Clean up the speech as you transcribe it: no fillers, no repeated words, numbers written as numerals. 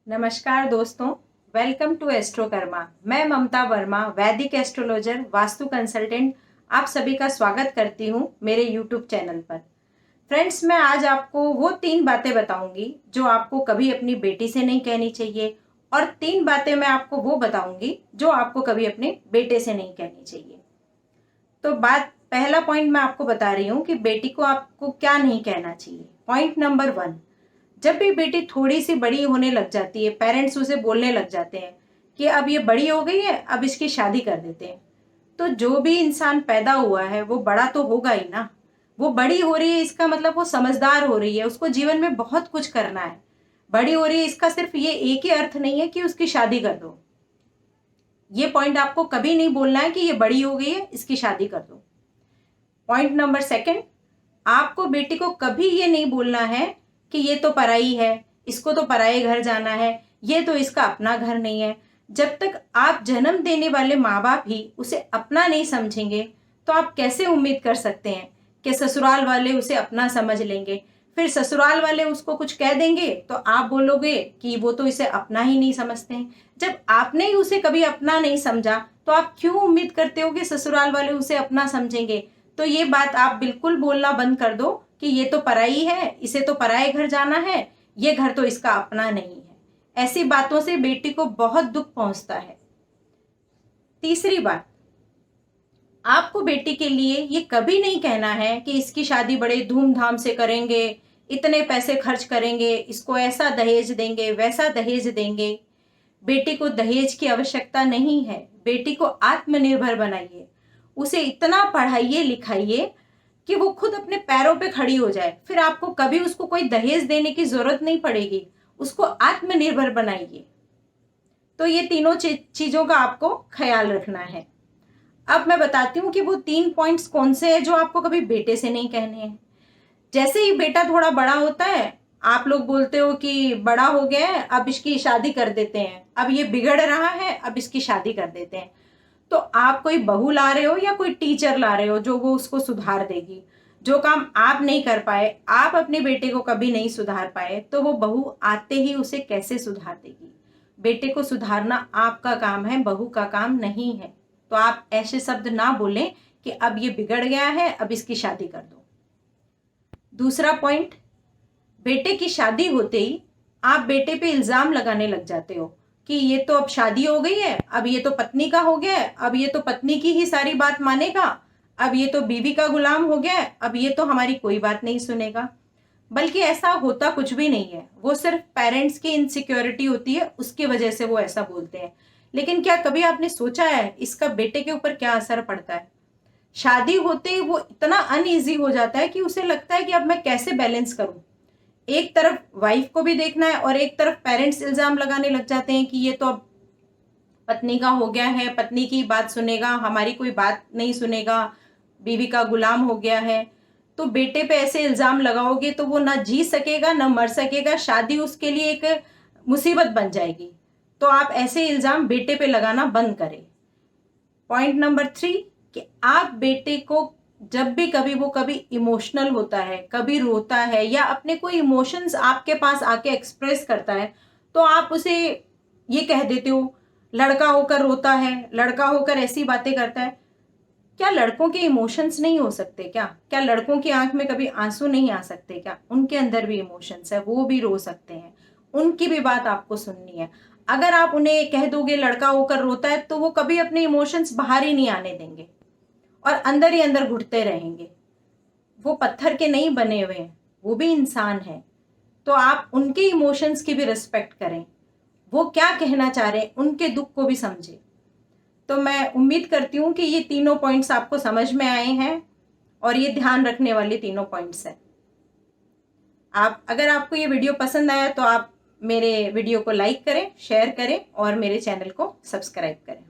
नमस्कार दोस्तों, welcome to एस्ट्रोकर्मा। मैं ममता वर्मा, वैदिक एस्ट्रोलॉजर, वास्तु कंसल्टेंट, आप सभी का स्वागत करती हूँ मेरे यूट्यूब चैनल पर। फ्रेंड्स, मैं आज आपको वो 3 बातें बताऊंगी जो आपको कभी अपनी बेटी से नहीं कहनी चाहिए, और 3 बातें मैं आपको वो बताऊंगी जो आपको कभी अपने बेटे से नहीं कहनी चाहिए। तो पहला पॉइंट मैं आपको बता रही हूँ कि बेटी को आपको क्या नहीं कहना चाहिए। पॉइंट नंबर 1, जब भी बेटी थोड़ी सी बड़ी होने लग जाती है, पेरेंट्स उसे बोलने लग जाते हैं कि अब ये बड़ी हो गई है, अब इसकी शादी कर देते हैं। तो जो भी इंसान पैदा हुआ है वो बड़ा तो होगा ही ना। वो बड़ी हो रही है इसका मतलब वो समझदार हो रही है, उसको जीवन में बहुत कुछ करना है। बड़ी हो रही है इसका सिर्फ ये एक ही अर्थ नहीं है कि उसकी शादी कर दो। ये पॉइंट आपको कभी नहीं बोलना है कि ये बड़ी हो गई है, इसकी शादी कर दो। पॉइंट नंबर 2, आपको बेटी को कभी ये नहीं बोलना है कि ये तो पराई है, इसको तो पराए घर जाना है, ये तो इसका अपना घर नहीं है। जब तक आप जन्म देने वाले माँ बाप ही उसे अपना नहीं समझेंगे तो आप कैसे उम्मीद कर सकते हैं कि ससुराल वाले उसे अपना समझ लेंगे। फिर ससुराल वाले उसको कुछ कह देंगे तो आप बोलोगे कि वो तो इसे अपना ही नहीं समझते हैं। जब आपने ही उसे कभी अपना नहीं समझा तो आप क्यों उम्मीद करते हो कि ससुराल वाले उसे अपना समझेंगे। तो ये बात आप बिल्कुल बोलना बंद कर दो कि ये तो पराई है, इसे तो पराए घर जाना है, ये घर तो इसका अपना नहीं है। ऐसी बातों से बेटी को बहुत दुख पहुंचता है। तीसरी बात, आपको बेटी के लिए ये कभी नहीं कहना है कि इसकी शादी बड़े धूमधाम से करेंगे, इतने पैसे खर्च करेंगे, इसको ऐसा दहेज देंगे, वैसा दहेज देंगे। बेटी को दहेज की आवश्यकता नहीं है। बेटी को आत्मनिर्भर बनाइए, उसे इतना पढ़ाइए लिखाइए कि वो खुद अपने पैरों पे खड़ी हो जाए। फिर आपको कभी उसको कोई दहेज देने की जरूरत नहीं पड़ेगी। उसको आत्मनिर्भर बनाइए। तो ये तीनों चीजों का आपको ख्याल रखना है। अब मैं बताती हूँ कि वो 3 पॉइंट्स कौन से हैं जो आपको कभी बेटे से नहीं कहने हैं। जैसे ही बेटा थोड़ा बड़ा होता है, आप लोग बोलते हो कि बड़ा हो गया है, अब इसकी शादी कर देते हैं, अब ये बिगड़ रहा है, अब इसकी शादी कर देते हैं। तो आप कोई बहू ला रहे हो या कोई टीचर ला रहे हो जो वो उसको सुधार देगी। जो काम आप नहीं कर पाए, आप अपने बेटे को कभी नहीं सुधार पाए, तो वो बहू आते ही उसे कैसे सुधार देगी। बेटे को सुधारना आपका काम है, बहू का काम नहीं है। तो आप ऐसे शब्द ना बोलें कि अब ये बिगड़ गया है, अब इसकी शादी कर दो। दूसरा पॉइंट, बेटे की शादी होते ही आप बेटे पे इल्जाम लगाने लग जाते हो कि ये तो अब शादी हो गई है, अब ये तो पत्नी का हो गया है, अब ये तो पत्नी की ही सारी बात मानेगा, अब ये तो बीवी का गुलाम हो गया है, अब ये तो हमारी कोई बात नहीं सुनेगा। बल्कि ऐसा होता कुछ भी नहीं है। वो सिर्फ पेरेंट्स की इनसिक्योरिटी होती है, उसकी वजह से वो ऐसा बोलते हैं। लेकिन क्या कभी आपने सोचा है इसका बेटे के ऊपर क्या असर पड़ता है। शादी होते ही वो इतना अनईजी हो जाता है कि उसे लगता है कि अब मैं कैसे बैलेंस करूं। एक तरफ वाइफ को भी देखना है और एक तरफ पेरेंट्स इल्जाम लगाने लग जाते हैं कि ये तो अब पत्नी का हो गया है, पत्नी की बात सुनेगा, हमारी कोई बात नहीं सुनेगा, बीवी का गुलाम हो गया है। तो बेटे पे ऐसे इल्जाम लगाओगे तो वो ना जी सकेगा ना मर सकेगा, शादी उसके लिए एक मुसीबत बन जाएगी। तो आप ऐसे इल्जाम बेटे पे लगाना बंद करें। पॉइंट नंबर 3, कि आप बेटे को जब भी कभी वो कभी इमोशनल होता है, कभी रोता है, या अपने कोई इमोशंस आपके पास आके एक्सप्रेस करता है, तो आप उसे ये कह देते हो लड़का होकर रोता है, लड़का होकर ऐसी बातें करता है। क्या लड़कों के इमोशंस नहीं हो सकते क्या? क्या लड़कों की आंख में कभी आंसू नहीं आ सकते क्या? उनके अंदर भी इमोशंस है, वो भी रो सकते हैं। उनकी भी बात आपको सुननी है। अगर आप उन्हें कह दोगे लड़का होकर रोता है तो वो कभी अपने इमोशंस बाहर ही नहीं आने देंगे और अंदर ही अंदर घुटते रहेंगे। वो पत्थर के नहीं बने हुए हैं, वो भी इंसान है। तो आप उनके इमोशंस की भी रिस्पेक्ट करें। वो क्या कहना चाह रहे हैं, उनके दुख को भी समझें। तो मैं उम्मीद करती हूँ कि ये तीनों पॉइंट्स आपको समझ में आए हैं और ये ध्यान रखने वाले तीनों पॉइंट्स हैं। अगर आपको ये वीडियो पसंद आया तो आप मेरे वीडियो को लाइक करें, शेयर करें और मेरे चैनल को सब्सक्राइब करें।